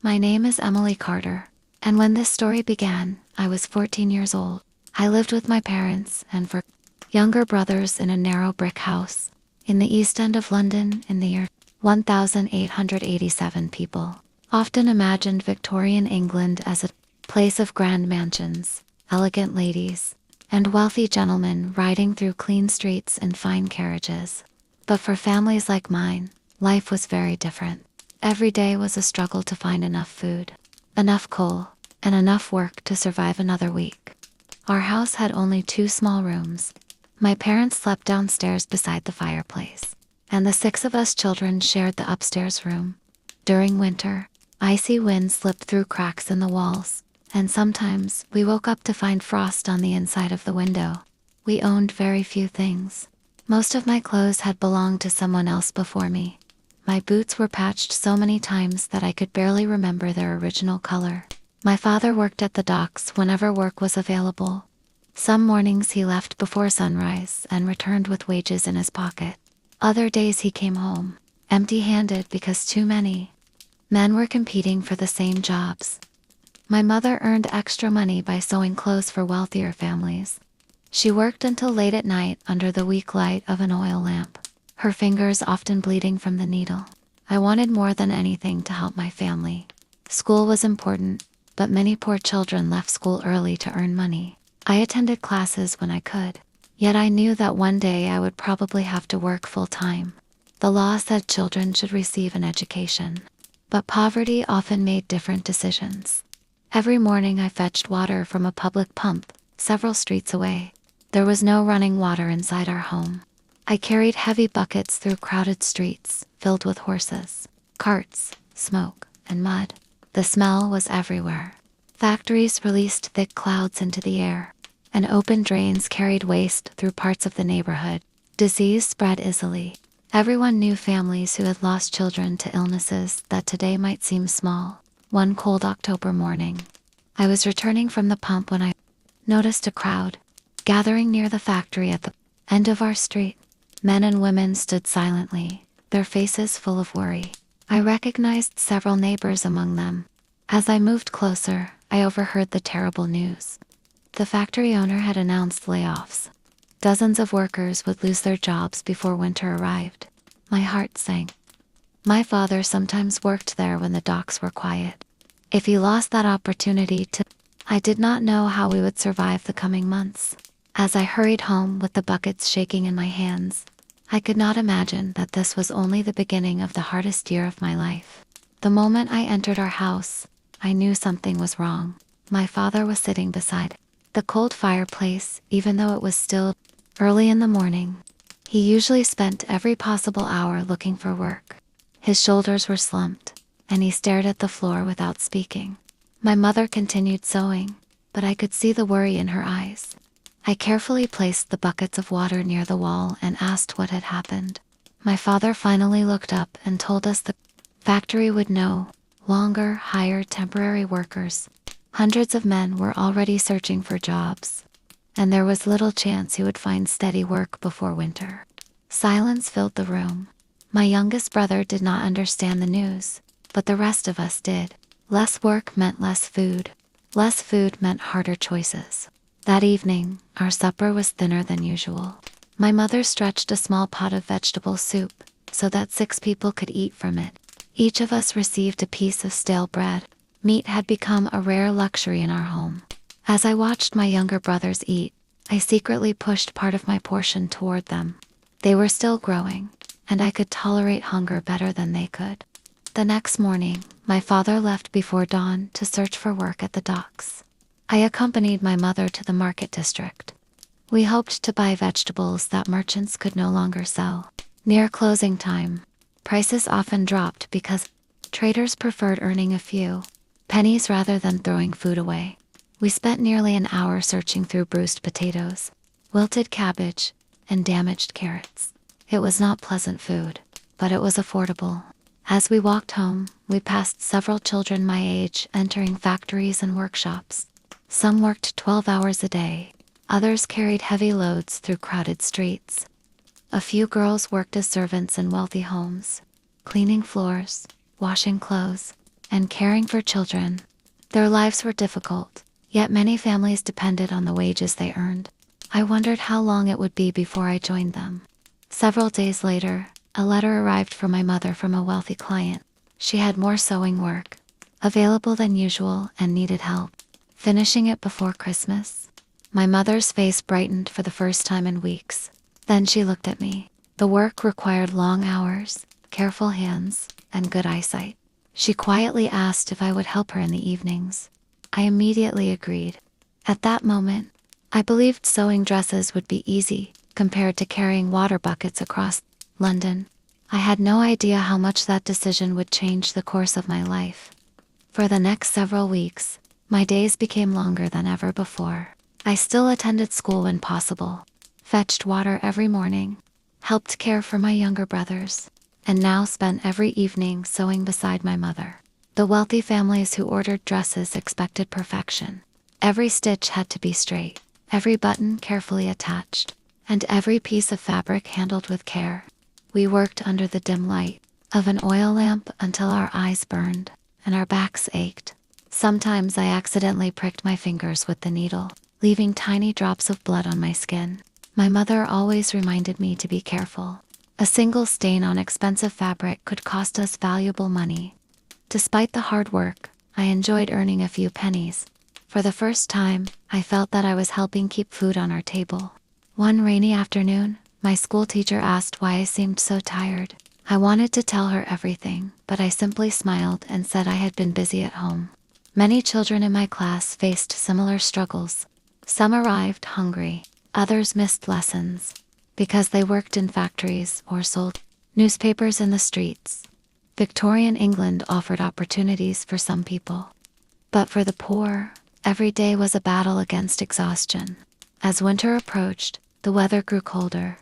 My name is Emily Carter, and when this story began, I was 14 years old. I lived with my parents and four younger brothers in a narrow brick house in the East End of London in the year 1887. People often imagined Victorian England as a place of grand mansions, elegant ladies, and wealthy gentlemen riding through clean streets in fine carriages. But for families like mine, life was very different. Every day was a struggle to find enough food, enough coal, and enough work to survive another week. Our house had only 2 small rooms. My parents slept downstairs beside the fireplace, and the 6 of us children shared the upstairs room. During winter, icy winds slipped through cracks in the walls, and sometimes we woke up to find frost on the inside of the window. We owned very few things. Most of my clothes had belonged to someone else before me. My boots were patched so many times that I could barely remember their original color. My father worked at the docks whenever work was available. Some mornings he left before sunrise and returned with wages in his pocket. Other days he came home, empty-handed because too many men were competing for the same jobs. My mother earned extra money by sewing clothes for wealthier families. She worked until late at night under the weak light of an oil lamp, her fingers often bleeding from the needle. I wanted more than anything to help my family. School was important, but many poor children left school early to earn money. I attended classes when I could, yet I knew that one day I would probably have to work full-time. The law said children should receive an education, but poverty often made different decisions. Every morning I fetched water from a public pump several streets away. There was no running water inside our home. I carried heavy buckets through crowded streets filled with horses, carts, smoke, and mud. The smell was everywhere. Factories released thick clouds into the air, and open drains carried waste through parts of the neighborhood. Disease spread easily. Everyone knew families who had lost children to illnesses that today might seem small. One cold October morning, I was returning from the pump when I noticed a crowd gathering near the factory at the end of our street. Men and women stood silently, their faces full of worry. I recognized several neighbors among them. As I moved closer, I overheard the terrible news. The factory owner had announced layoffs. Dozens of workers would lose their jobs before winter arrived. My heart sank. My father sometimes worked there when the docks were quiet. If he lost that opportunity I did not know how we would survive the coming months. As I hurried home with the buckets shaking in my hands, I could not imagine that this was only the beginning of the hardest year of my life. The moment I entered our house, I knew something was wrong. My father was sitting beside the cold fireplace, even though it was still early in the morning. He usually spent every possible hour looking for work. His shoulders were slumped, and he stared at the floor without speaking. My mother continued sewing, but I could see the worry in her eyes. I carefully placed the buckets of water near the wall and asked what had happened. My father finally looked up and told us the factory would no longer hire temporary workers. Hundreds of men were already searching for jobs, and there was little chance he would find steady work before winter. Silence filled the room. My youngest brother did not understand the news, but the rest of us did. Less work meant less food. Less food meant harder choices. That evening, our supper was thinner than usual. My mother stretched a small pot of vegetable soup so that 6 people could eat from it. Each of us received a piece of stale bread. Meat had become a rare luxury in our home. As I watched my younger brothers eat, I secretly pushed part of my portion toward them. They were still growing, and I could tolerate hunger better than they could. The next morning, my father left before dawn to search for work at the docks. I accompanied my mother to the market district. We hoped to buy vegetables that merchants could no longer sell. Near closing time, prices often dropped because traders preferred earning a few pennies rather than throwing food away. We spent nearly an hour searching through bruised potatoes, wilted cabbage, and damaged carrots. It was not pleasant food, but it was affordable. As we walked home, we passed several children my age entering factories and workshops. Some worked 12 hours a day. Others carried heavy loads through crowded streets. A few girls worked as servants in wealthy homes, cleaning floors, washing clothes, and caring for children. Their lives were difficult, yet many families depended on the wages they earned. I wondered how long it would be before I joined them. Several days later, a letter arrived for my mother from a wealthy client. She had more sewing work available than usual and needed help finishing it before Christmas. My mother's face brightened for the first time in weeks. Then she looked at me. The work required long hours, careful hands, and good eyesight. She quietly asked if I would help her in the evenings. I immediately agreed. At that moment, I believed sewing dresses would be easy compared to carrying water buckets across London. I had no idea how much that decision would change the course of my life. For the next several weeks, my days became longer than ever before. I still attended school when possible, fetched water every morning, helped care for my younger brothers, and now spent every evening sewing beside my mother. The wealthy families who ordered dresses expected perfection. Every stitch had to be straight, every button carefully attached, and every piece of fabric handled with care. We worked under the dim light of an oil lamp until our eyes burned and our backs ached. Sometimes I accidentally pricked my fingers with the needle, leaving tiny drops of blood on my skin. My mother always reminded me to be careful. A single stain on expensive fabric could cost us valuable money. Despite the hard work, I enjoyed earning a few pennies. For the first time, I felt that I was helping keep food on our table. One rainy afternoon, my school teacher asked why I seemed so tired. I wanted to tell her everything, but I simply smiled and said I had been busy at home. Many children in my class faced similar struggles. Some arrived hungry, others missed lessons because they worked in factories or sold newspapers in the streets. Victorian England offered opportunities for some people. But for the poor, every day was a battle against exhaustion. As winter approached, the weather grew colder.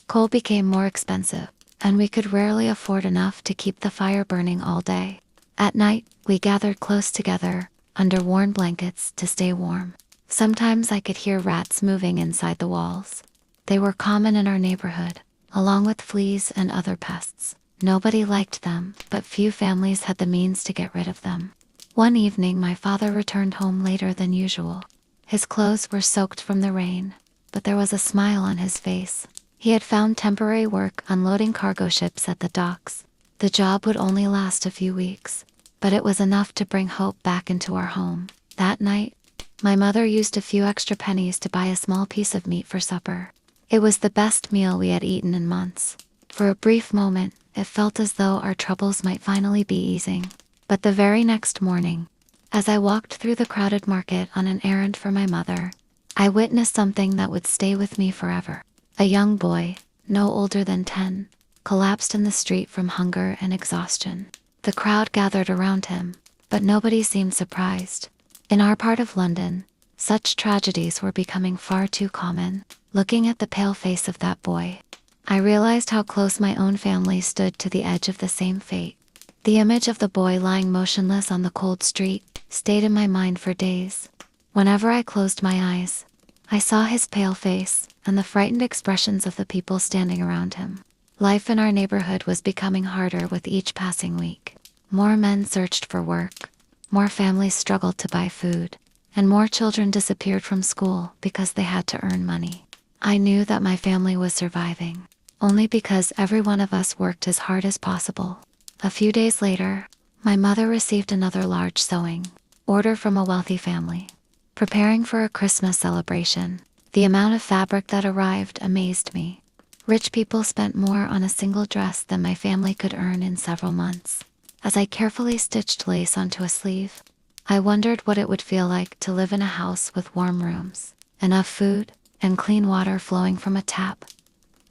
Coal became more expensive, and we could rarely afford enough to keep the fire burning all day. At night, we gathered close together, under warm blankets to stay warm. Sometimes I could hear rats moving inside the walls. They were common in our neighborhood, along with fleas and other pests. Nobody liked them, but few families had the means to get rid of them. One evening my father returned home later than usual. His clothes were soaked from the rain, but there was a smile on his face. He had found temporary work unloading cargo ships at the docks. The job would only last a few weeks, but it was enough to bring hope back into our home. That night, my mother used a few extra pennies to buy a small piece of meat for supper. It was the best meal we had eaten in months. For a brief moment, it felt as though our troubles might finally be easing. But the very next morning, as I walked through the crowded market on an errand for my mother, I witnessed something that would stay with me forever. A young boy, no older than 10, collapsed in the street from hunger and exhaustion. The crowd gathered around him, but nobody seemed surprised. In our part of London, such tragedies were becoming far too common. Looking at the pale face of that boy, I realized how close my own family stood to the edge of the same fate. The image of the boy lying motionless on the cold street stayed in my mind for days. Whenever I closed my eyes, I saw his pale face and the frightened expressions of the people standing around him. Life in our neighborhood was becoming harder with each passing week. More men searched for work, more families struggled to buy food, and more children disappeared from school because they had to earn money. I knew that my family was surviving, only because every one of us worked as hard as possible. A few days later, my mother received another large sewing order from a wealthy family. Preparing for a Christmas celebration, the amount of fabric that arrived amazed me. Rich people spent more on a single dress than my family could earn in several months. As I carefully stitched lace onto a sleeve, I wondered what it would feel like to live in a house with warm rooms, enough food, and clean water flowing from a tap.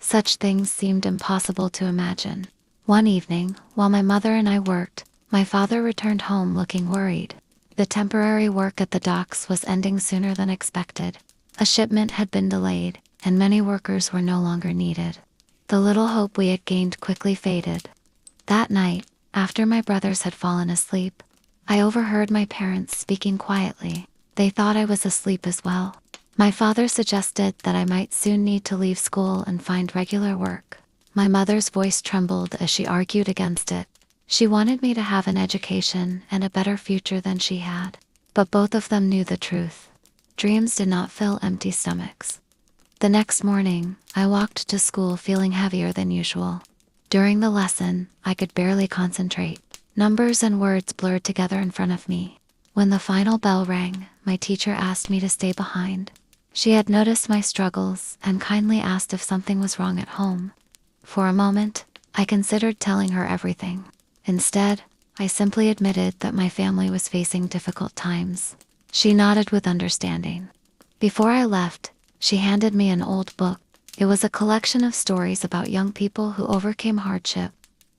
Such things seemed impossible to imagine. One evening, while my mother and I worked, my father returned home looking worried. The temporary work at the docks was ending sooner than expected. A shipment had been delayed, and many workers were no longer needed. The little hope we had gained quickly faded. That night, after my brothers had fallen asleep, I overheard my parents speaking quietly. They thought I was asleep as well. My father suggested that I might soon need to leave school and find regular work. My mother's voice trembled as she argued against it. She wanted me to have an education and a better future than she had. But both of them knew the truth. Dreams did not fill empty stomachs. The next morning, I walked to school feeling heavier than usual. During the lesson, I could barely concentrate. Numbers and words blurred together in front of me. When the final bell rang, my teacher asked me to stay behind. She had noticed my struggles and kindly asked if something was wrong at home. For a moment, I considered telling her everything. Instead, I simply admitted that my family was facing difficult times. She nodded with understanding. Before I left, she handed me an old book. It was a collection of stories about young people who overcame hardship.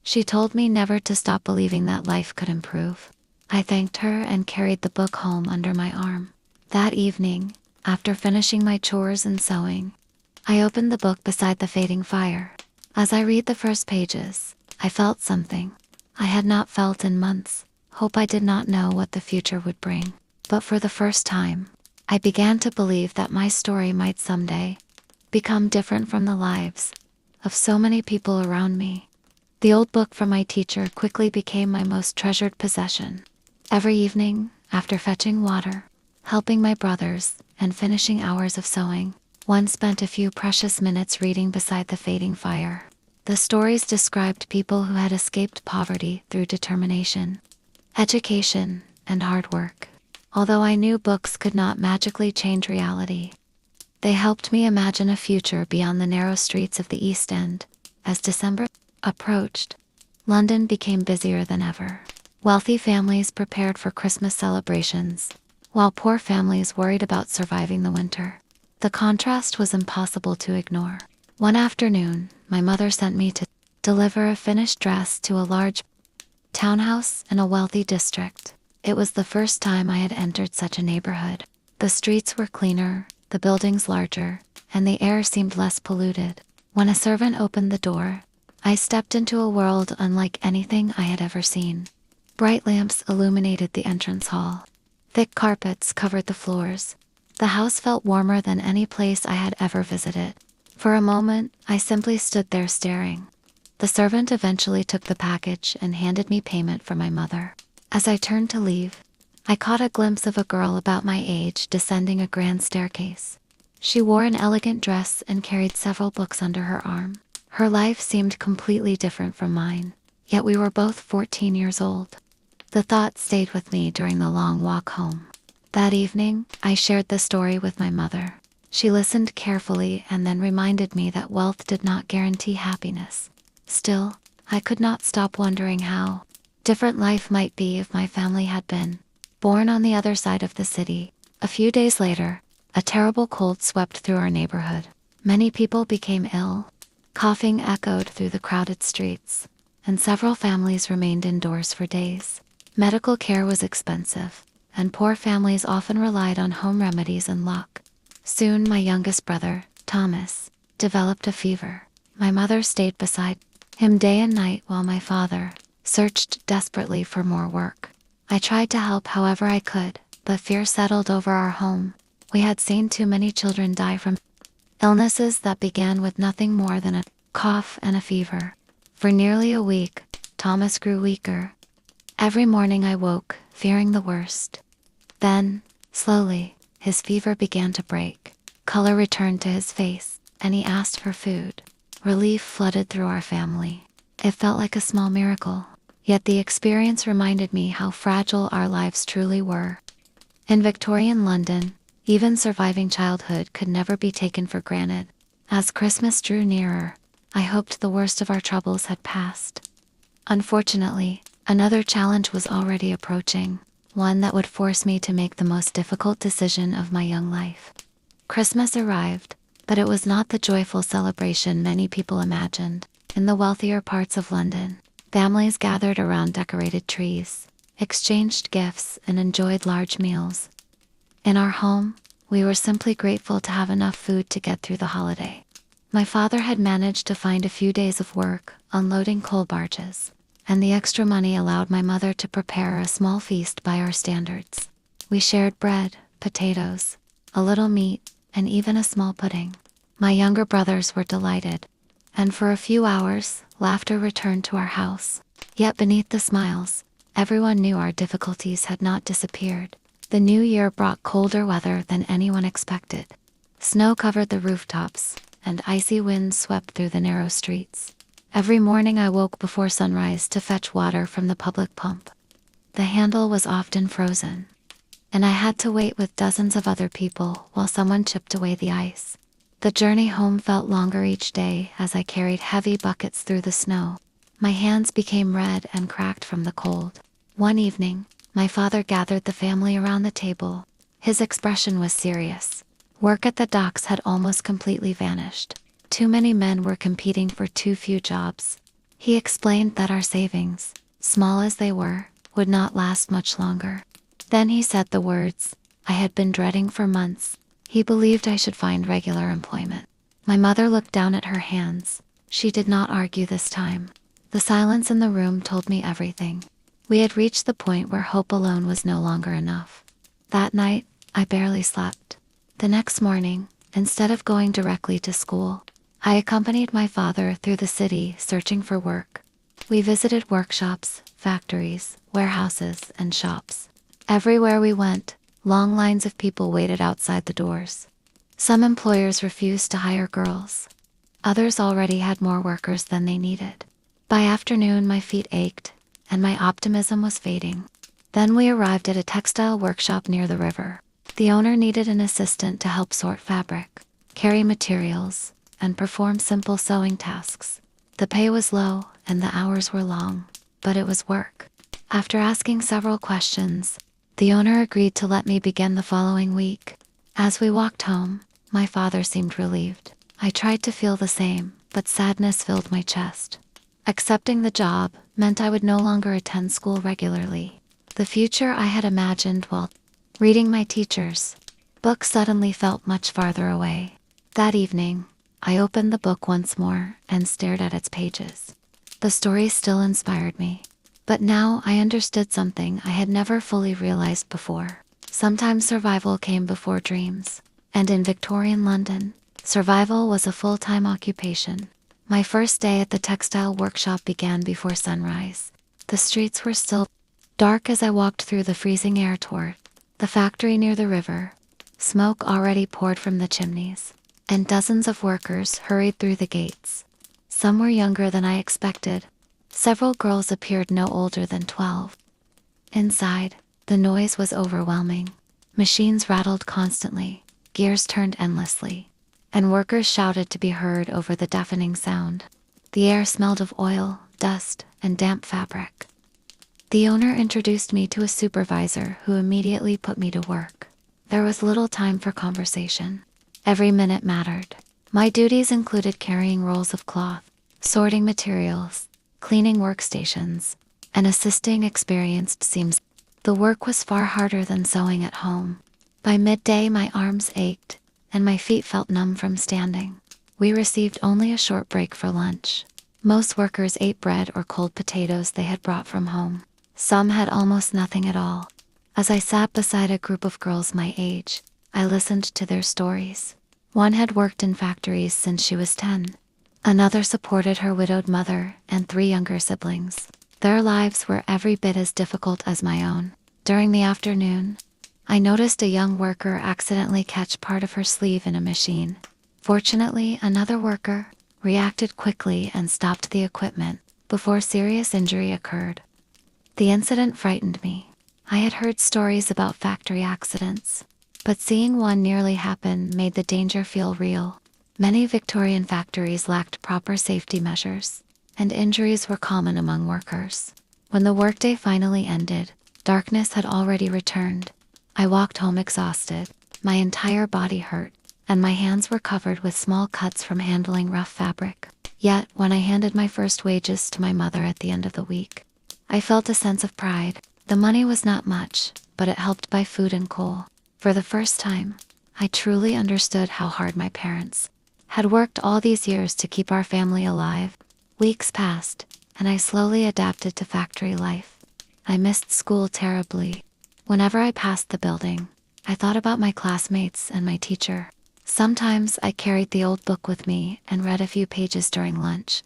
She told me never to stop believing that life could improve. I thanked her and carried the book home under my arm. That evening, after finishing my chores and sewing, I opened the book beside the fading fire. As I read the first pages, I felt something I had not felt in months. Hope. I did not know what the future would bring. But for the first time, I began to believe that my story might someday become different from the lives of so many people around me. The old book from my teacher quickly became my most treasured possession. Every evening, after fetching water, helping my brothers, and finishing hours of sewing, one spent a few precious minutes reading beside the fading fire. The stories described people who had escaped poverty through determination, education, and hard work. Although I knew books could not magically change reality, they helped me imagine a future beyond the narrow streets of the East End. As December approached, London became busier than ever. Wealthy families prepared for Christmas celebrations, while poor families worried about surviving the winter. The contrast was impossible to ignore. One afternoon, my mother sent me to deliver a finished dress to a large townhouse in a wealthy district. It was the first time I had entered such a neighborhood. The streets were cleaner, the buildings larger, and the air seemed less polluted. When a servant opened the door, I stepped into a world unlike anything I had ever seen. Bright lamps illuminated the entrance hall. Thick carpets covered the floors. The house felt warmer than any place I had ever visited. For a moment, I simply stood there staring. The servant eventually took the package and handed me payment for my mother. As I turned to leave, I caught a glimpse of a girl about my age descending a grand staircase. She wore an elegant dress and carried several books under her arm. Her life seemed completely different from mine, yet we were both 14 years old. The thought stayed with me during the long walk home. That evening, I shared the story with my mother. She listened carefully and then reminded me that wealth did not guarantee happiness. Still, I could not stop wondering how different life might be if my family had been born on the other side of the city. A few days later, a terrible cold swept through our neighborhood. Many people became ill. Coughing echoed through the crowded streets, and several families remained indoors for days. Medical care was expensive, and poor families often relied on home remedies and luck. Soon my youngest brother, Thomas, developed a fever. My mother stayed beside him day and night while my father searched desperately for more work. I tried to help however I could, but fear settled over our home. We had seen too many children die from illnesses that began with nothing more than a cough and a fever. For nearly a week, Thomas grew weaker. Every morning I woke, fearing the worst. Then, slowly, his fever began to break. Color returned to his face, and he asked for food. Relief flooded through our family. It felt like a small miracle, yet the experience reminded me how fragile our lives truly were. In Victorian London, even surviving childhood could never be taken for granted. As Christmas drew nearer, I hoped the worst of our troubles had passed. Unfortunately, another challenge was already approaching, one that would force me to make the most difficult decision of my young life. Christmas arrived, but it was not the joyful celebration many people imagined. In the wealthier parts of London, families gathered around decorated trees, exchanged gifts, and enjoyed large meals. In our home, we were simply grateful to have enough food to get through the holiday. My father had managed to find a few days of work unloading coal barges, and the extra money allowed my mother to prepare a small feast by our standards. We shared bread, potatoes, a little meat, and even a small pudding. My younger brothers were delighted, and for a few hours, laughter returned to our house. Yet beneath the smiles, everyone knew our difficulties had not disappeared. The new year brought colder weather than anyone expected. Snow covered the rooftops, and icy winds swept through the narrow streets. Every morning I woke before sunrise to fetch water from the public pump. The handle was often frozen, and I had to wait with dozens of other people while someone chipped away the ice. The journey home felt longer each day as I carried heavy buckets through the snow. My hands became red and cracked from the cold. One evening, my father gathered the family around the table. His expression was serious. Work at the docks had almost completely vanished. Too many men were competing for too few jobs. He explained that our savings, small as they were, would not last much longer. Then he said the words I had been dreading for months. He believed I should find regular employment. My mother looked down at her hands. She did not argue this time. The silence in the room told me everything. We had reached the point where hope alone was no longer enough. That night, I barely slept. The next morning, instead of going directly to school, I accompanied my father through the city searching for work. We visited workshops, factories, warehouses, and shops. Everywhere we went, long lines of people waited outside the doors. Some employers refused to hire girls. Others already had more workers than they needed. By afternoon, my feet ached, and my optimism was fading. Then we arrived at a textile workshop near the river. The owner needed an assistant to help sort fabric, carry materials, and perform simple sewing tasks. The pay was low, and the hours were long, but it was work. After asking several questions, the owner agreed to let me begin the following week. As we walked home, my father seemed relieved. I tried to feel the same, but sadness filled my chest. Accepting the job meant I would no longer attend school regularly. The future I had imagined while reading my teacher's book suddenly felt much farther away. That evening, I opened the book once more and stared at its pages. The story still inspired me, but now I understood something I had never fully realized before. Sometimes survival came before dreams, and in Victorian London, survival was a full-time occupation. My first day at the textile workshop began before sunrise. The streets were still dark as I walked through the freezing air toward the factory near the river. Smoke already poured from the chimneys, and dozens of workers hurried through the gates. Some were younger than I expected. Several girls appeared no older than 12. Inside, the noise was overwhelming. Machines rattled constantly, gears turned endlessly, and workers shouted to be heard over the deafening sound. The air smelled of oil, dust, and damp fabric. The owner introduced me to a supervisor who immediately put me to work. There was little time for conversation. Every minute mattered. My duties included carrying rolls of cloth, sorting materials, cleaning workstations, and assisting experienced seamstresses. The work was far harder than sewing at home. By midday, my arms ached, and my feet felt numb from standing. We received only a short break for lunch. Most workers ate bread or cold potatoes they had brought from home. Some had almost nothing at all. As I sat beside a group of girls my age, I listened to their stories. One had worked in factories since she was 10. Another supported her widowed mother and 3 younger siblings. Their lives were every bit as difficult as my own. During the afternoon, I noticed a young worker accidentally catch part of her sleeve in a machine. Fortunately, another worker reacted quickly and stopped the equipment before serious injury occurred. The incident frightened me. I had heard stories about factory accidents, but seeing one nearly happen made the danger feel real. Many Victorian factories lacked proper safety measures, and injuries were common among workers. When the workday finally ended, darkness had already returned. I walked home exhausted. My entire body hurt, and my hands were covered with small cuts from handling rough fabric. Yet, when I handed my first wages to my mother at the end of the week, I felt a sense of pride. The money was not much, but it helped buy food and coal. For the first time, I truly understood how hard my parents had worked all these years to keep our family alive. Weeks passed, and I slowly adapted to factory life. I missed school terribly. Whenever I passed the building, I thought about my classmates and my teacher. Sometimes I carried the old book with me and read a few pages during lunch.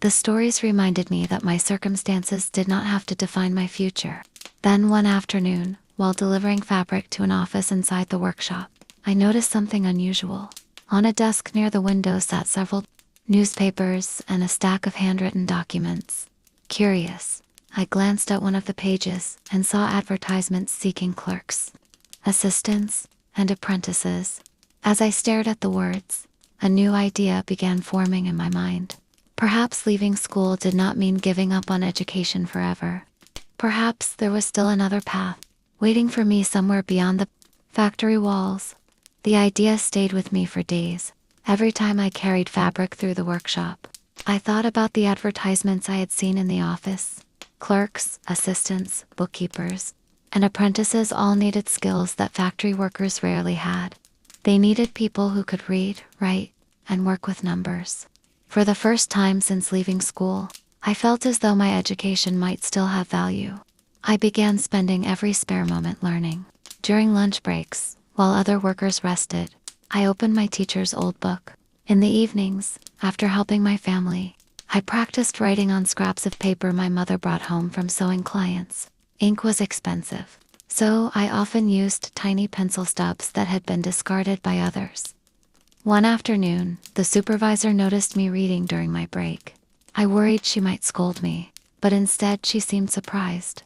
The stories reminded me that my circumstances did not have to define my future. Then one afternoon, while delivering fabric to an office inside the workshop, I noticed something unusual. On a desk near the window sat several newspapers and a stack of handwritten documents. Curious, I glanced at one of the pages and saw advertisements seeking clerks, assistants, and apprentices. As I stared at the words, a new idea began forming in my mind. Perhaps leaving school did not mean giving up on education forever. Perhaps there was still another path, waiting for me somewhere beyond the factory walls. The idea stayed with me for days. Every time I carried fabric through the workshop, I thought about the advertisements I had seen in the office. Clerks, assistants, bookkeepers, and apprentices all needed skills that factory workers rarely had. They needed people who could read, write, and work with numbers. For the first time since leaving school, I felt as though my education might still have value. I began spending every spare moment learning. During lunch breaks, while other workers rested, I opened my teacher's old book. In the evenings, after helping my family, I practiced writing on scraps of paper my mother brought home from sewing clients. Ink was expensive, so I often used tiny pencil stubs that had been discarded by others. One afternoon, the supervisor noticed me reading during my break. I worried she might scold me, but instead she seemed surprised.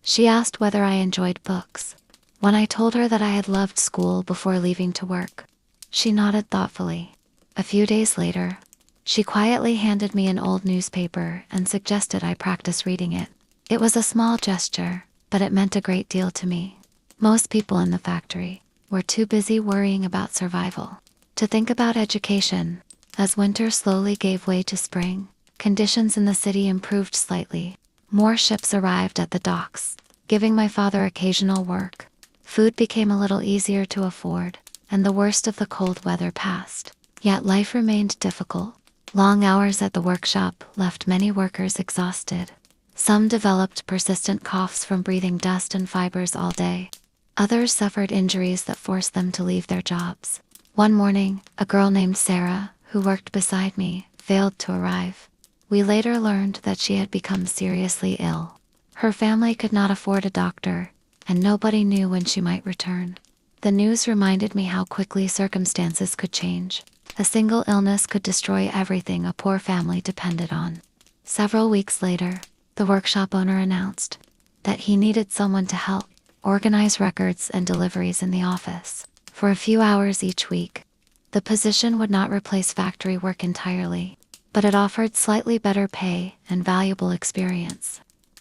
She asked whether I enjoyed books. When I told her that I had loved school before leaving to work, she nodded thoughtfully. A few days later, she quietly handed me an old newspaper and suggested I practice reading it. It was a small gesture, but it meant a great deal to me. Most people in the factory were too busy worrying about survival to think about education. As winter slowly gave way to spring, conditions in the city improved slightly. More ships arrived at the docks, giving my father occasional work. Food became a little easier to afford, and the worst of the cold weather passed. Yet life remained difficult. Long hours at the workshop left many workers exhausted. Some developed persistent coughs from breathing dust and fibers all day. Others suffered injuries that forced them to leave their jobs. One morning, a girl named Sarah, who worked beside me, failed to arrive. We later learned that she had become seriously ill. Her family could not afford a doctor, and nobody knew when she might return. The news reminded me how quickly circumstances could change. A single illness could destroy everything a poor family depended on. Several weeks later, the workshop owner announced that he needed someone to help organize records and deliveries in the office for a few hours each week. The position would not replace factory work entirely, but it offered slightly better pay and valuable experience.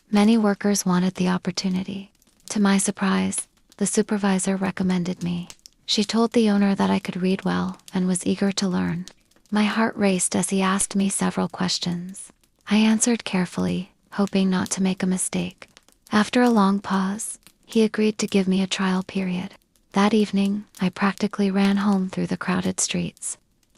Many workers wanted the opportunity. To my surprise, the supervisor recommended me. She told the owner that I could read well and was eager to learn. My heart raced as he asked me several questions. I answered carefully, hoping not to make a mistake. After a long pause, he agreed to give me a trial period. That evening, I practically ran home through the crowded streets.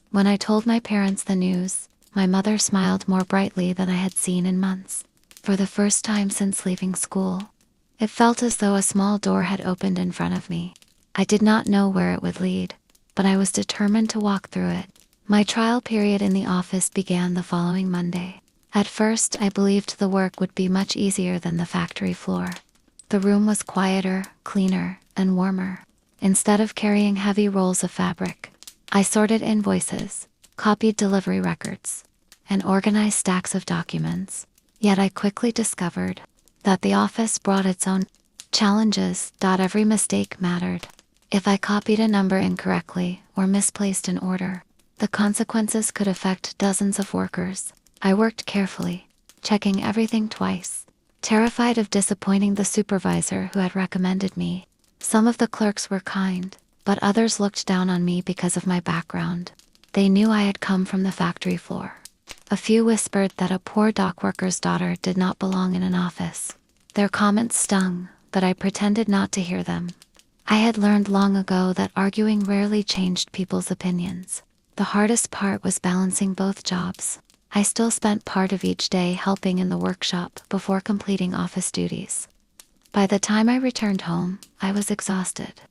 When I told my parents the news, my mother smiled more brightly than I had seen in months. For the first time since leaving school, it felt as though a small door had opened in front of me. I did not know where it would lead, but I was determined to walk through it. My trial period in the office began the following Monday. At first, I believed the work would be much easier than the factory floor. The room was quieter, cleaner, and warmer. Instead of carrying heavy rolls of fabric, I sorted invoices, copied delivery records, and organized stacks of documents. Yet I quickly discovered that the office brought its own challenges. Every mistake mattered. If I copied a number incorrectly or misplaced an order, the consequences could affect dozens of workers. I worked carefully, checking everything twice, terrified of disappointing the supervisor who had recommended me. Some of the clerks were kind, but others looked down on me because of my background. They knew I had come from the factory floor. A few whispered that a poor dock worker's daughter did not belong in an office. Their comments stung, but I pretended not to hear them. I had learned long ago that arguing rarely changed people's opinions. The hardest part was balancing both jobs. I still spent part of each day helping in the workshop before completing office duties. By the time I returned home, I was exhausted.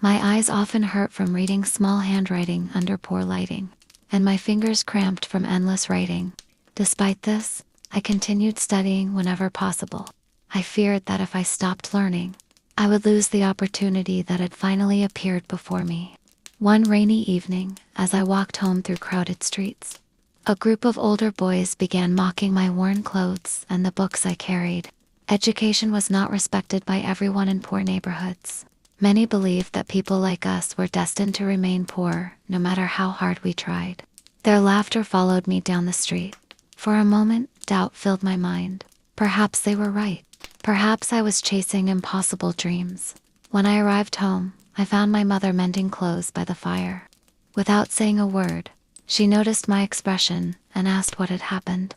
My eyes often hurt from reading small handwriting under poor lighting, and my fingers cramped from endless writing. Despite this, I continued studying whenever possible. I feared that if I stopped learning, I would lose the opportunity that had finally appeared before me. One rainy evening, as I walked home through crowded streets, a group of older boys began mocking my worn clothes and the books I carried. Education was not respected by everyone in poor neighborhoods. Many believed that people like us were destined to remain poor, no matter how hard we tried. Their laughter followed me down the street. For a moment, doubt filled my mind. Perhaps they were right. Perhaps I was chasing impossible dreams. When I arrived home, I found my mother mending clothes by the fire. Without saying a word, she noticed my expression and asked what had happened.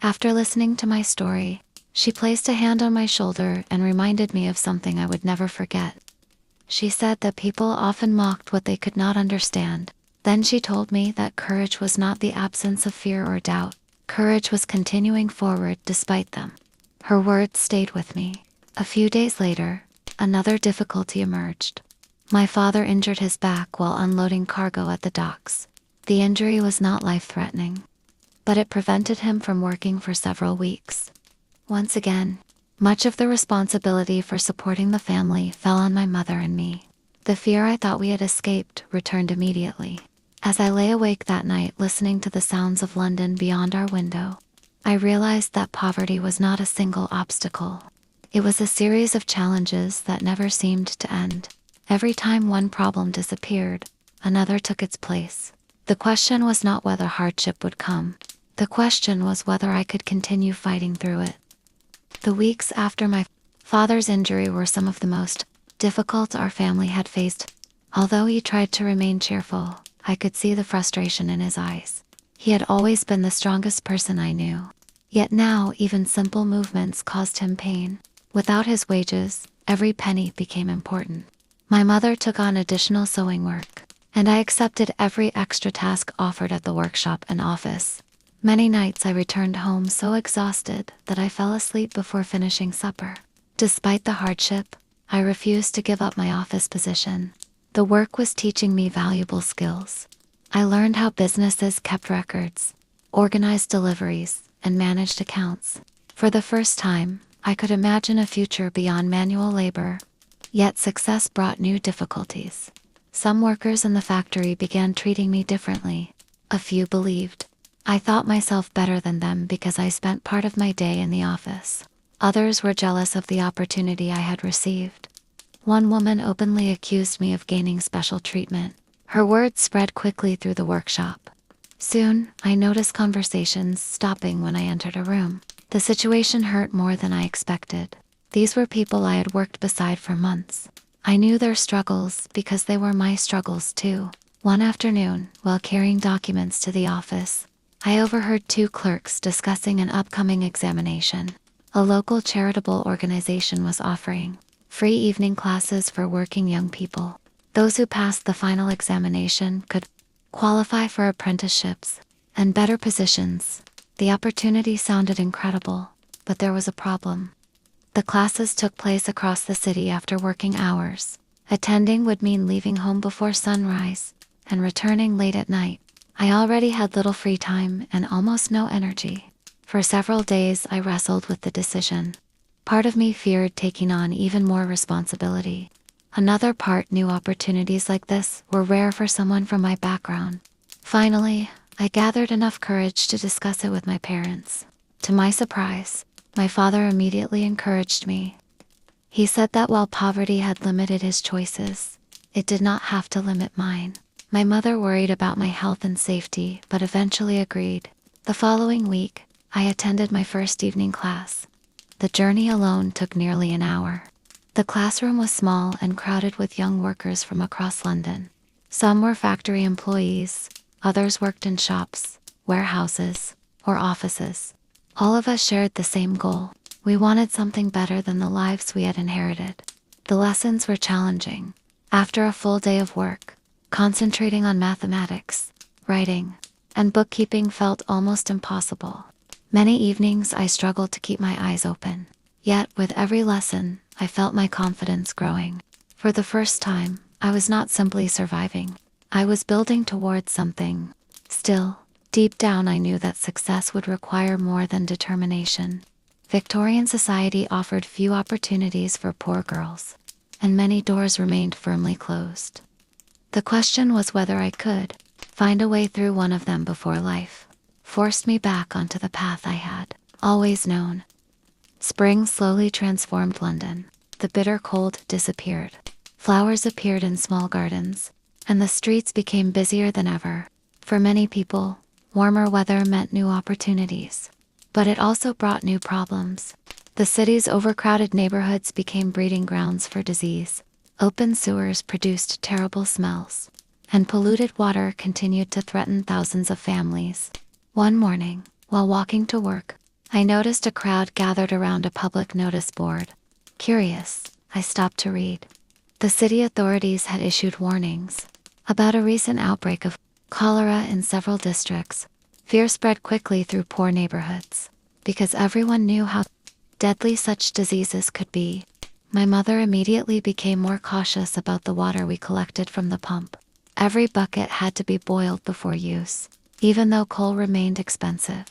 After listening to my story, she placed a hand on my shoulder and reminded me of something I would never forget. She said that people often mocked what they could not understand. Then she told me that courage was not the absence of fear or doubt. Courage was continuing forward despite them. Her words stayed with me. A few days later, another difficulty emerged. My father injured his back while unloading cargo at the docks. The injury was not life-threatening, but it prevented him from working for several weeks. Once again, much of the responsibility for supporting the family fell on my mother and me. The fear I thought we had escaped returned immediately. As I lay awake that night listening to the sounds of London beyond our window, I realized that poverty was not a single obstacle. It was a series of challenges that never seemed to end. Every time one problem disappeared, another took its place. The question was not whether hardship would come. The question was whether I could continue fighting through it. The weeks after my father's injury were some of the most difficult our family had faced. Although he tried to remain cheerful, I could see the frustration in his eyes. He had always been the strongest person I knew. Yet now even simple movements caused him pain. Without his wages, every penny became important. My mother took on additional sewing work, and I accepted every extra task offered at the workshop and office. Many nights I returned home so exhausted that I fell asleep before finishing supper. Despite the hardship, I refused to give up my office position. The work was teaching me valuable skills. I learned how businesses kept records, organized deliveries, and managed accounts. For the first time, I could imagine a future beyond manual labor. Yet success brought new difficulties. Some workers in the factory began treating me differently. A few believed I thought myself better than them because I spent part of my day in the office. Others were jealous of the opportunity I had received. One woman openly accused me of gaining special treatment. Her words spread quickly through the workshop. Soon, I noticed conversations stopping when I entered a room. The situation hurt more than I expected. These were people I had worked beside for months. I knew their struggles because they were my struggles too. One afternoon, while carrying documents to the office, I overheard two clerks discussing an upcoming examination. A local charitable organization was offering free evening classes for working young people. Those who passed the final examination could qualify for apprenticeships and better positions. The opportunity sounded incredible, but there was a problem. The classes took place across the city after working hours. Attending would mean leaving home before sunrise and returning late at night. I already had little free time and almost no energy. For several days I wrestled with the decision. Part of me feared taking on even more responsibility. Another part knew opportunities like this were rare for someone from my background. Finally, I gathered enough courage to discuss it with my parents. To my surprise, my father immediately encouraged me. He said that while poverty had limited his choices, it did not have to limit mine. My mother worried about my health and safety, but eventually agreed. The following week, I attended my first evening class. The journey alone took nearly an hour. The classroom was small and crowded with young workers from across London. Some were factory employees, others worked in shops, warehouses, or offices. All of us shared the same goal. We wanted something better than the lives we had inherited. The lessons were challenging. After a full day of work, concentrating on mathematics, writing, and bookkeeping felt almost impossible. Many evenings I struggled to keep my eyes open. Yet, with every lesson, I felt my confidence growing. For the first time, I was not simply surviving. I was building towards something. Still, Deep down, I knew that success would require more than determination. Victorian society offered few opportunities for poor girls, and many doors remained firmly closed. The question was whether I could find a way through one of them before life forced me back onto the path I had always known. Spring slowly transformed London. The bitter cold disappeared. Flowers appeared in small gardens, and the streets became busier than ever. For many people, warmer weather meant new opportunities. But it also brought new problems. The city's overcrowded neighborhoods became breeding grounds for disease. Open sewers produced terrible smells, and polluted water continued to threaten thousands of families. One morning, while walking to work, I noticed a crowd gathered around a public notice board. Curious, I stopped to read. The city authorities had issued warnings about a recent outbreak of cholera in several districts. Fear spread quickly through poor neighborhoods, because everyone knew how deadly such diseases could be. My mother immediately became more cautious about the water we collected from the pump. Every bucket had to be boiled before use, even though coal remained expensive.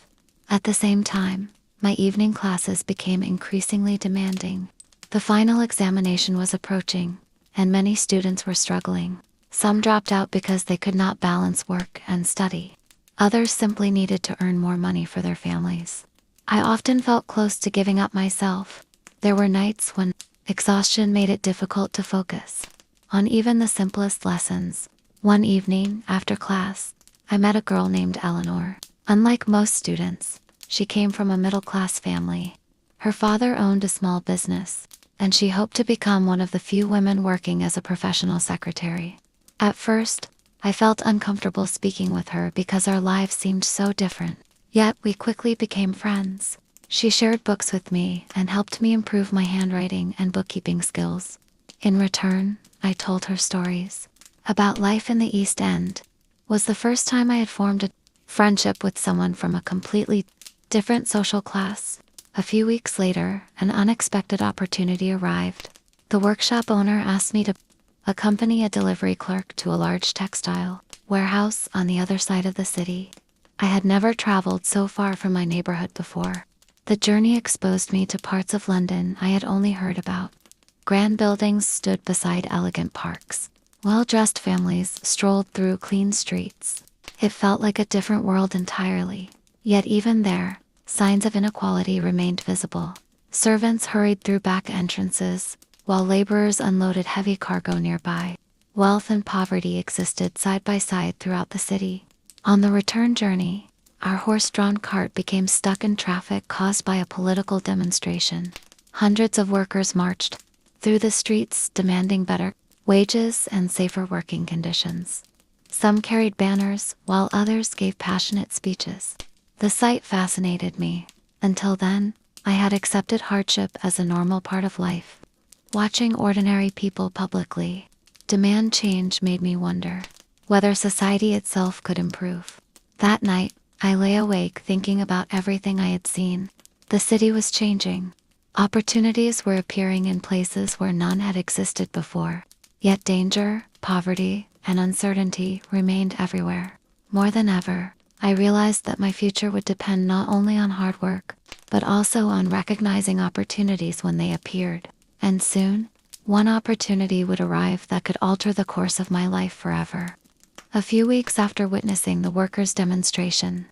At the same time, my evening classes became increasingly demanding. The final examination was approaching, and many students were struggling. Some dropped out because they could not balance work and study. Others simply needed to earn more money for their families. I often felt close to giving up myself. There were nights when exhaustion made it difficult to focus on even the simplest lessons. One evening, after class, I met a girl named Eleanor. Unlike most students, she came from a middle-class family. Her father owned a small business, and she hoped to become one of the few women working as a professional secretary. At first, I felt uncomfortable speaking with her because our lives seemed so different. Yet we quickly became friends. She shared books with me and helped me improve my handwriting and bookkeeping skills. In return, I told her stories about life in the East End. Was the first time I had formed a friendship with someone from a completely different social class. A few weeks later, an unexpected opportunity arrived. The workshop owner asked me to accompany a delivery clerk to a large textile warehouse on the other side of the city. I had never traveled so far from my neighborhood before. The journey exposed me to parts of London I had only heard about. Grand buildings stood beside elegant parks. Well-dressed families strolled through clean streets. It felt like a different world entirely. Yet even there, signs of inequality remained visible. Servants hurried through back entrances, while laborers unloaded heavy cargo nearby. Wealth and poverty existed side by side throughout the city. On the return journey, our horse-drawn cart became stuck in traffic caused by a political demonstration. Hundreds of workers marched through the streets demanding better wages and safer working conditions. Some carried banners, while others gave passionate speeches. The sight fascinated me. Until then, I had accepted hardship as a normal part of life. Watching ordinary people publicly demand change made me wonder whether society itself could improve. That night, I lay awake thinking about everything I had seen. The city was changing. Opportunities were appearing in places where none had existed before. Yet danger, poverty, and uncertainty remained everywhere. More than ever, I realized that my future would depend not only on hard work, but also on recognizing opportunities when they appeared. And soon, one opportunity would arrive that could alter the course of my life forever. A few weeks after witnessing the workers' demonstration,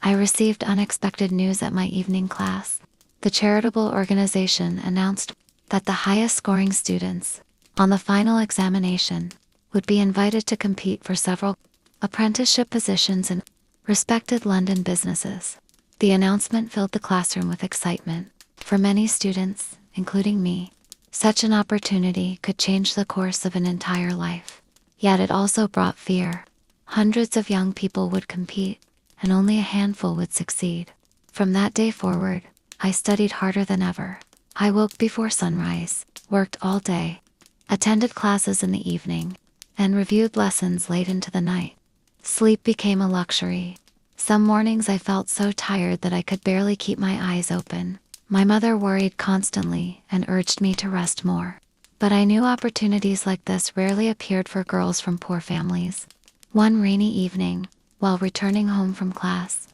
I received unexpected news at my evening class. The charitable organization announced that the highest-scoring students on the final examination would be invited to compete for several apprenticeship positions in respected London businesses. The announcement filled the classroom with excitement. For many students, including me, such an opportunity could change the course of an entire life. Yet it also brought fear. Hundreds of young people would compete, and only a handful would succeed. From that day forward, I studied harder than ever. I woke before sunrise, worked all day, attended classes in the evening, and reviewed lessons late into the night. Sleep became a luxury. Some mornings I felt so tired that I could barely keep my eyes open. My mother worried constantly and urged me to rest more. But I knew opportunities like this rarely appeared for girls from poor families. One rainy evening, while returning home from class.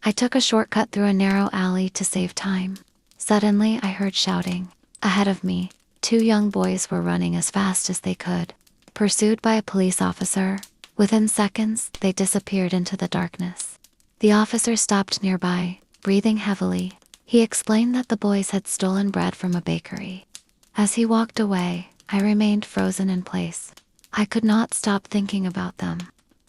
I took a shortcut through a narrow alley to save time. Suddenly, I heard shouting. Ahead of me, two young boys were running as fast as they could, pursued by a police officer. Within seconds, they disappeared into the darkness. The officer stopped nearby, breathing heavily. He explained that the boys had stolen bread from a bakery. As he walked away, I remained frozen in place. I could not stop thinking about them.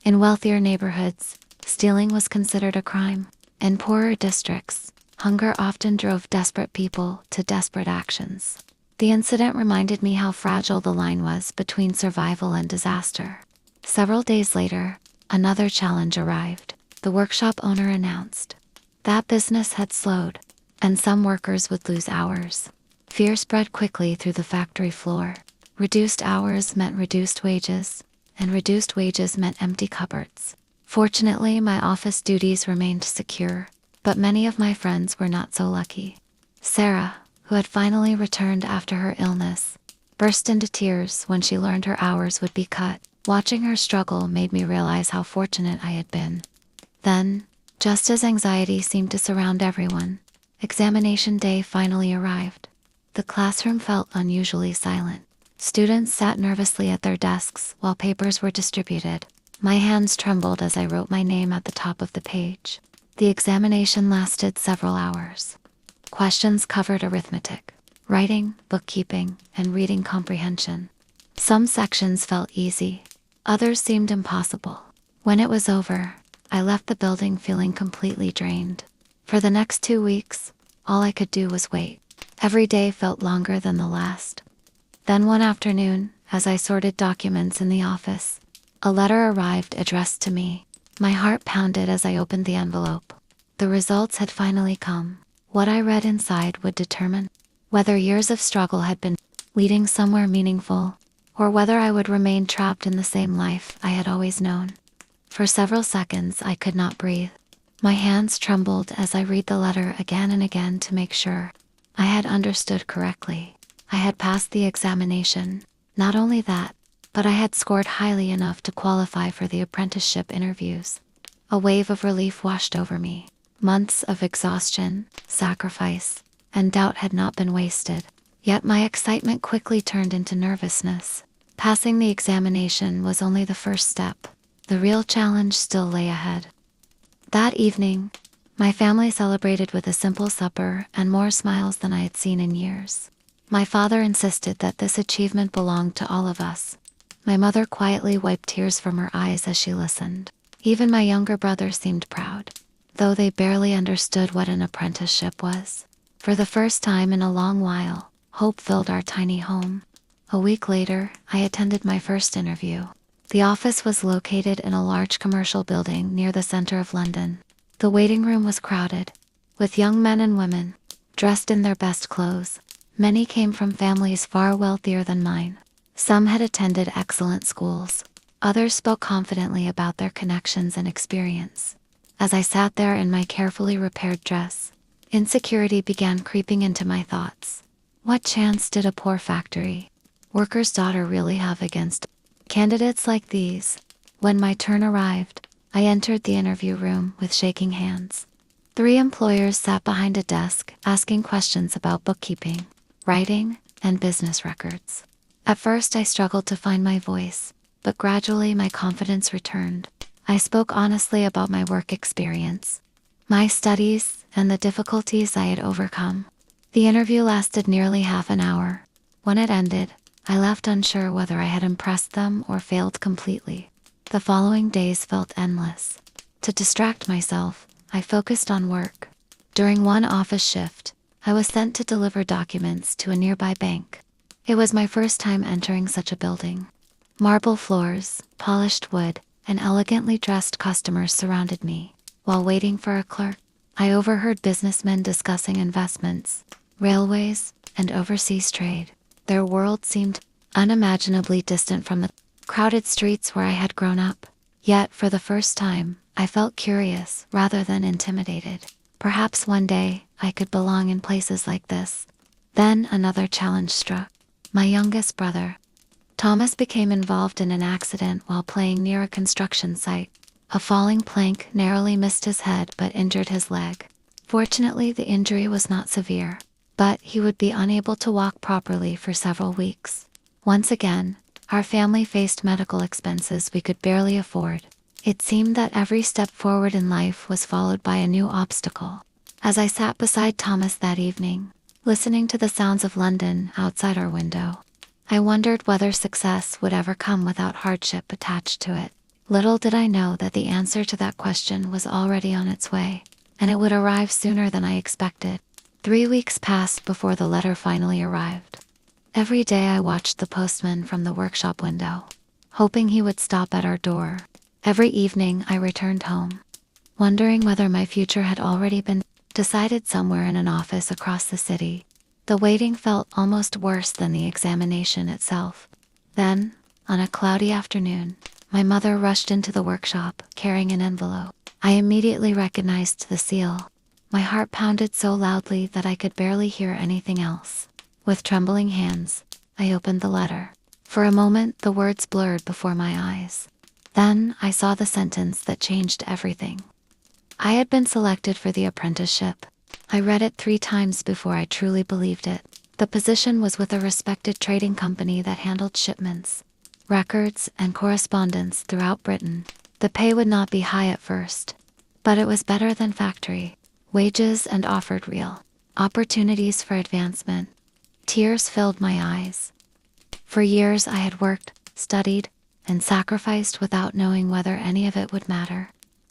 In wealthier neighborhoods, stealing was considered a crime. In poorer districts, hunger often drove desperate people to desperate actions. The incident reminded me how fragile the line was between survival and disaster. Several days later, another challenge arrived. The workshop owner announced that business had slowed, and some workers would lose hours. Fear spread quickly through the factory floor. Reduced hours meant reduced wages, and reduced wages meant empty cupboards. Fortunately, my office duties remained secure, but many of my friends were not so lucky. Sarah, who had finally returned after her illness, burst into tears when she learned her hours would be cut. Watching her struggle made me realize how fortunate I had been. Then, just as anxiety seemed to surround everyone, examination day finally arrived. The classroom felt unusually silent. Students sat nervously at their desks while papers were distributed. My hands trembled as I wrote my name at the top of the page. The examination lasted several hours. Questions covered arithmetic, writing, bookkeeping, and reading comprehension. Some sections felt easy, others seemed impossible. When it was over, I left the building feeling completely drained. For the next 2 weeks, all I could do was wait. Every day felt longer than the last. Then one afternoon, as I sorted documents in the office, a letter arrived addressed to me. My heart pounded as I opened the envelope. The results had finally come. What I read inside would determine whether years of struggle had been leading somewhere meaningful, or whether I would remain trapped in the same life I had always known. For several seconds, I could not breathe. My hands trembled as I read the letter again and again to make sure I had understood correctly. I had passed the examination. Not only that, but I had scored highly enough to qualify for the apprenticeship interviews. A wave of relief washed over me. Months of exhaustion, sacrifice, and doubt had not been wasted. Yet my excitement quickly turned into nervousness. Passing the examination was only the first step. The real challenge still lay ahead. That evening, my family celebrated with a simple supper and more smiles than I had seen in years. My father insisted that this achievement belonged to all of us. My mother quietly wiped tears from her eyes as she listened. Even my younger brother seemed proud, though they barely understood what an apprenticeship was. For the first time in a long while, hope filled our tiny home. A week later, I attended my first interview. The office was located in a large commercial building near the center of London. The waiting room was crowded, with young men and women, dressed in their best clothes. Many came from families far wealthier than mine. Some had attended excellent schools. Others spoke confidently about their connections and experience. As I sat there in my carefully repaired dress, insecurity began creeping into my thoughts. What chance did a poor factory worker's daughter really have against candidates like these? When my turn arrived, I entered the interview room with shaking hands. 3 employers sat behind a desk asking questions about bookkeeping, writing, and business records. At first I struggled to find my voice, but gradually my confidence returned. I spoke honestly about my work experience, my studies, and the difficulties I had overcome. The interview lasted nearly half an hour. When it ended, I left unsure whether I had impressed them or failed completely. The following days felt endless. To distract myself, I focused on work. During one office shift, I was sent to deliver documents to a nearby bank. It was my first time entering such a building. Marble floors, polished wood, and elegantly dressed customers surrounded me. While waiting for a clerk, I overheard businessmen discussing investments, railways, and overseas trade. Their world seemed unimaginably distant from the crowded streets where I had grown up. Yet, for the first time, I felt curious rather than intimidated. Perhaps one day, I could belong in places like this. Then another challenge struck. My youngest brother, Thomas, became involved in an accident while playing near a construction site. A falling plank narrowly missed his head but injured his leg. Fortunately, the injury was not severe, but he would be unable to walk properly for several weeks. Once again, our family faced medical expenses we could barely afford. It seemed that every step forward in life was followed by a new obstacle. As I sat beside Thomas that evening, listening to the sounds of London outside our window, I wondered whether success would ever come without hardship attached to it. Little did I know that the answer to that question was already on its way, and it would arrive sooner than I expected. 3 weeks passed before the letter finally arrived. Every day I watched the postman from the workshop window, hoping he would stop at our door. Every evening I returned home, wondering whether my future had already been decided somewhere in an office across the city. The waiting felt almost worse than the examination itself. Then, on a cloudy afternoon, my mother rushed into the workshop, carrying an envelope. I immediately recognized the seal. My heart pounded so loudly that I could barely hear anything else. With trembling hands, I opened the letter. For a moment, the words blurred before my eyes. Then I saw the sentence that changed everything. I had been selected for the apprenticeship. I read it 3 times before I truly believed it. The position was with a respected trading company that handled shipments, records, and correspondence throughout Britain. The pay would not be high at first, but it was better than factory wages and offered real opportunities for advancement. Tears filled my eyes. For years I had worked, studied, and sacrificed without knowing whether any of it would matter.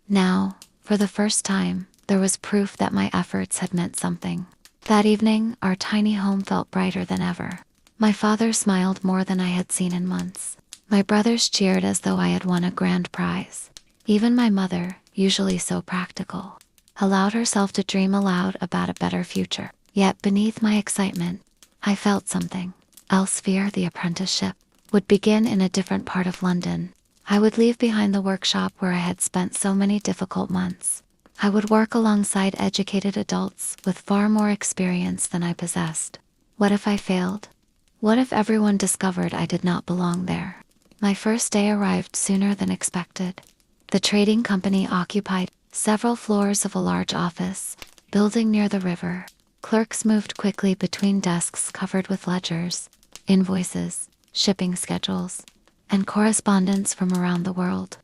Now, for the first time, there was proof that my efforts had meant something. That evening, our tiny home felt brighter than ever. My father smiled more than I had seen in months. My brothers cheered as though I had won a grand prize. Even my mother, usually so practical, allowed herself to dream aloud about a better future. Yet beneath my excitement, I felt something. Elsewhere, the apprenticeship would begin in a different part of London. I would leave behind the workshop where I had spent so many difficult months. I would work alongside educated adults with far more experience than I possessed. What if I failed? What if everyone discovered I did not belong there? My first day arrived sooner than expected. The trading company occupied several floors of a large office building near the river. Clerks moved quickly between desks covered with ledgers, invoices, shipping schedules, and correspondence from around the world.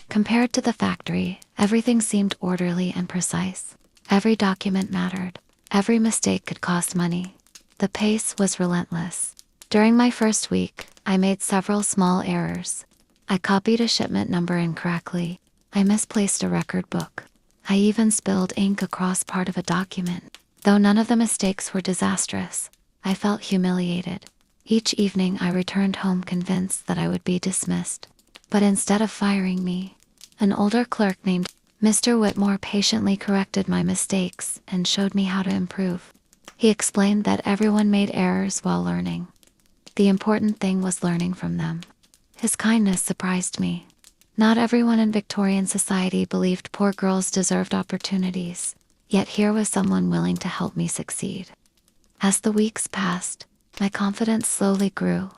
Compared to the factory, everything seemed orderly and precise. Every document mattered. Every mistake could cost money. The pace was relentless. During my first week, I made several small errors. I copied a shipment number incorrectly. I misplaced a record book. I even spilled ink across part of a document. Though none of the mistakes were disastrous, I felt humiliated. Each evening I returned home convinced that I would be dismissed. But instead of firing me, an older clerk named Mr. Whitmore patiently corrected my mistakes and showed me how to improve. He explained that everyone made errors while learning. The important thing was learning from them. His kindness surprised me. Not everyone in Victorian society believed poor girls deserved opportunities, yet here was someone willing to help me succeed. As the weeks passed, my confidence slowly grew.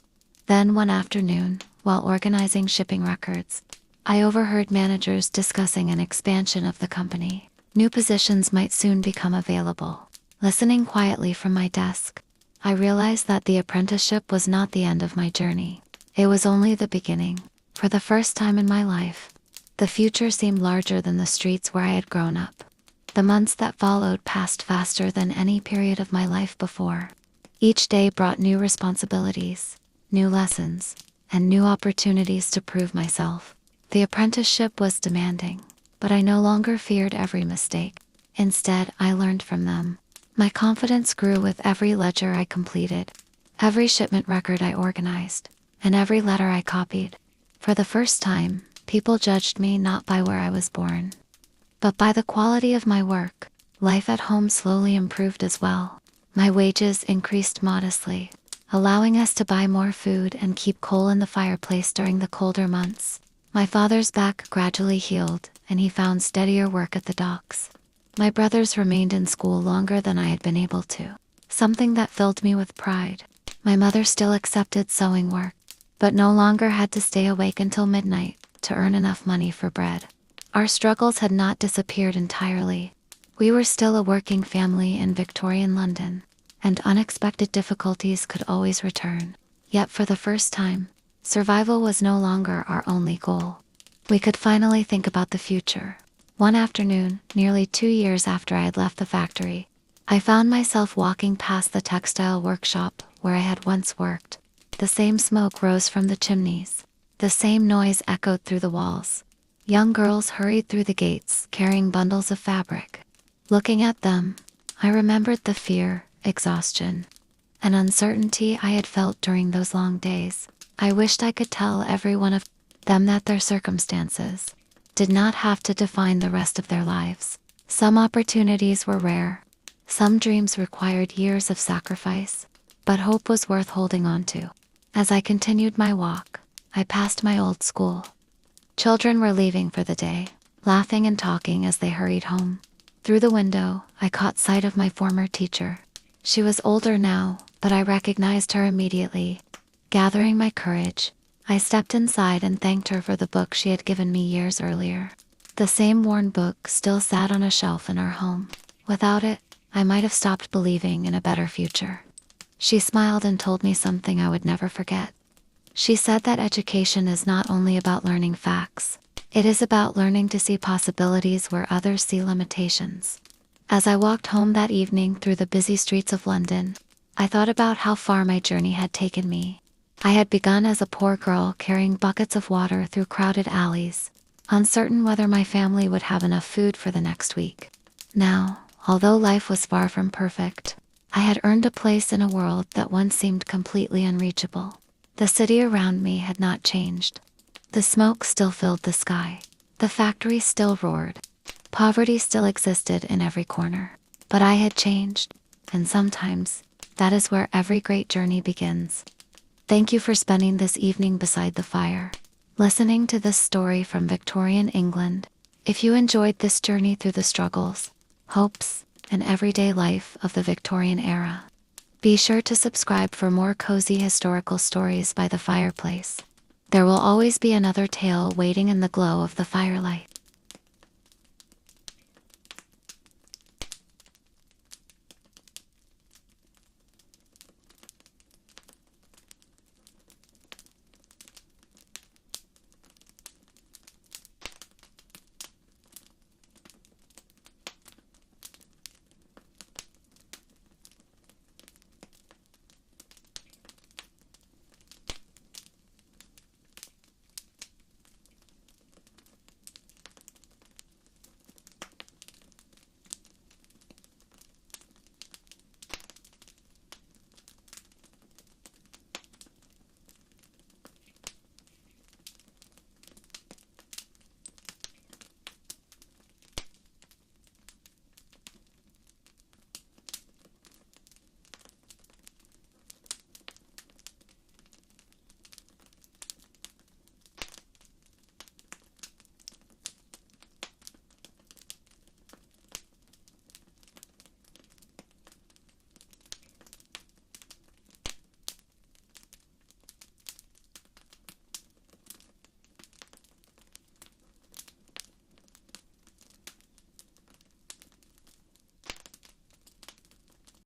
Then one afternoon, while organizing shipping records, I overheard managers discussing an expansion of the company. New positions might soon become available. Listening quietly from my desk, I realized that the apprenticeship was not the end of my journey. It was only the beginning. For the first time in my life, the future seemed larger than the streets where I had grown up. The months that followed passed faster than any period of my life before. Each day brought new responsibilities, new lessons, and new opportunities to prove myself. The apprenticeship was demanding, but I no longer feared every mistake. Instead, I learned from them. My confidence grew with every ledger I completed, every shipment record I organized, and every letter I copied. For the first time, people judged me not by where I was born, but by the quality of my work. Life at home slowly improved as well. My wages increased modestly, allowing us to buy more food and keep coal in the fireplace during the colder months. My father's back gradually healed, and he found steadier work at the docks. My brothers remained in school longer than I had been able to, something that filled me with pride. My mother still accepted sewing work, but no longer had to stay awake until midnight to earn enough money for bread. Our struggles had not disappeared entirely. We were still a working family in Victorian London, and unexpected difficulties could always return. Yet for the first time, survival was no longer our only goal. We could finally think about the future. One afternoon, nearly 2 years after I had left the factory, I found myself walking past the textile workshop where I had once worked. The same smoke rose from the chimneys. The same noise echoed through the walls. Young girls hurried through the gates, carrying bundles of fabric. Looking at them, I remembered the fear, exhaustion, and uncertainty I had felt during those long days. I wished I could tell every one of them that their circumstances did not have to define the rest of their lives. Some opportunities were rare. Some dreams required years of sacrifice, but hope was worth holding on to. As I continued my walk, I passed my old school. Children were leaving for the day, laughing and talking as they hurried home. Through the window, I caught sight of my former teacher. She was older now, but I recognized her immediately. Gathering my courage, I stepped inside and thanked her for the book she had given me years earlier. The same worn book still sat on a shelf in our home. Without it, I might have stopped believing in a better future. She smiled and told me something I would never forget. She said that education is not only about learning facts, it is about learning to see possibilities where others see limitations. As I walked home that evening through the busy streets of London, I thought about how far my journey had taken me. I had begun as a poor girl carrying buckets of water through crowded alleys, uncertain whether my family would have enough food for the next week. Now, although life was far from perfect, I had earned a place in a world that once seemed completely unreachable. The city around me had not changed. The smoke still filled the sky. The factory still roared. Poverty still existed in every corner. But I had changed, and sometimes, that is where every great journey begins. Thank you for spending this evening beside the fire, listening to this story from Victorian England. If you enjoyed this journey through the struggles, hopes, and everyday life of the Victorian era, be sure to subscribe for more cozy historical stories by the fireplace. There will always be another tale waiting in the glow of the firelight.